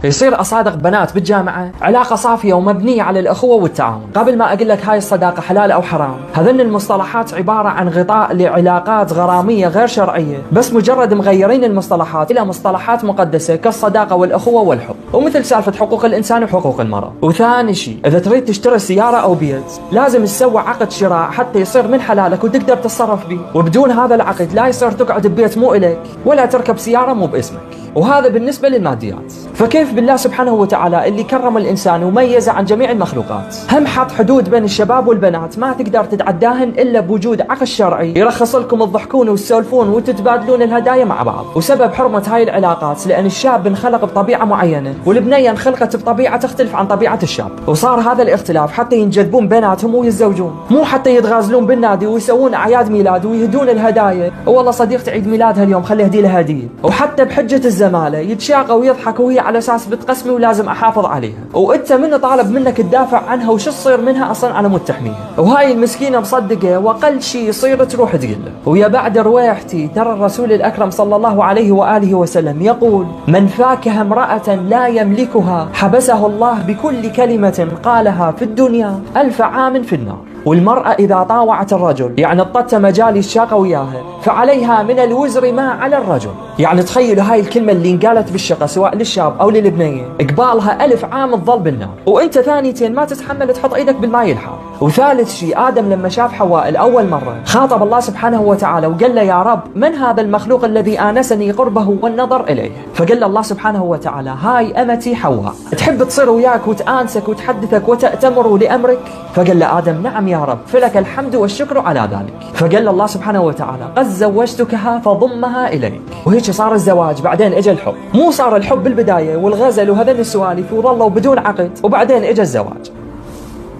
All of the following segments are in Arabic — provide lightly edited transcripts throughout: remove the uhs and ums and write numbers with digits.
يصير أصادق بنات بالجامعة، علاقة صافية ومبنية على الأخوة والتعاون. قبل ما أقول لك هاي الصداقة حلال أو حرام، هذن المصطلحات عبارة عن غطاء لعلاقات غرامية غير شرعية، بس مجرد مغيرين المصطلحات إلى مصطلحات مقدسة كالصداقة والأخوة والحب، ومثل سالفة حقوق الإنسان وحقوق المرأة. وثاني شيء، إذا تريد تشتري سيارة أو بيت لازم تسوي عقد شراء حتى يصير من حلالك وتقدر تتصرف به، وبدون هذا العقد لا يصير تقعد ببيت مو إليك ولا تركب سيارة مو باسمك. وهذا بالنسبة للماديات. فكيف بالله سبحانه وتعالى اللي كرم الإنسان وميزه عن جميع المخلوقات هم حط حدود بين الشباب والبنات ما تقدر تتعداهن إلا بوجود عقد شرعي يرخص لكم تضحكون وتسولفون وتتبادلون الهدايا مع بعض. وسبب حرمة هاي العلاقات لأن الشاب انخلق بطبيعة معينة والبنية انخلقت بطبيعة تختلف عن طبيعة الشاب، وصار هذا الاختلاف حتى ينجذبون بيناتهم ويتزوجون، مو حتى يتغازلون بالنادي ويسوون أعياد ميلاد ويهدون الهدايا. والله صديقتي عيد ميلادها اليوم خلي أهدي لها هدية، وحتى بحجة الزمالة يتشاقى ويضحك وهي على أساس بتقسمي ولازم أحافظ عليها، وأنت من طالب منك تدافع عنها وش تصير منها أصلا على مود تحميها. وهاي المسكينة مصدقة وأقل شيء يصير تروح تقول له. ويا بعد رويحتي ترى الرسول الأكرم صلى الله عليه وآله وسلم يقول: من فاكه امرأة لا يملكها حبسه الله بكل كلمة قالها في الدنيا 1000 عام في النار. والمرأة إذا طاوعت الرجل يعني اضطت مجال الشاقة وياها فعليها من الوزر ما على الرجل. يعني تخيلوا هاي الكلمة اللي انقالت بالشقة سواء للشاب أو للبنية قبالها 1000 عام تظل بالنار، وانت ثانيتين ما تتحمل تحط ايدك بالماء الحار. وثالث شيء، آدم لما شاف حواء الأول مرة خاطب الله سبحانه وتعالى وقال له: يا رب من هذا المخلوق الذي آنسني قربه والنظر إليه؟ فقال الله سبحانه وتعالى: هاي أمتي حواء، تحب تصير وياك وتآنسك وتحدثك وتأتمر لأمرك؟ فقال له آدم: نعم يا رب، فلك الحمد والشكر على ذلك. فقال الله سبحانه وتعالى: قد زوجتكها فضمها إليك. وهيك صار الزواج. بعدين اجى الحب، مو صار الحب بالبداية والغزل وهذين السوالف وظلوا بدون عقد، وبعدين اجى الزواج.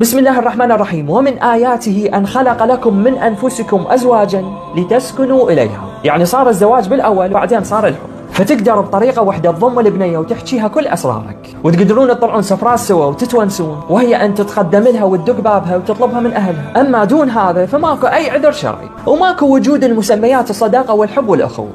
بسم الله الرحمن الرحيم: ومن آياته أن خلق لكم من أنفسكم أزواجا لتسكنوا إليها. يعني صار الزواج بالأول وبعدين صار الحب، فتقدر بطريقة واحدة تضم البنية وتحكيها كل أسرارك، وتقدرون تطلعون سفرات سوا وتتونسون، وهي أن تتقدم لها وتدق بابها وتطلبها من أهلها. أما دون هذا فماكو أي عذر شرعي، وماكو وجود المسميات الصداقة والحب والأخوة.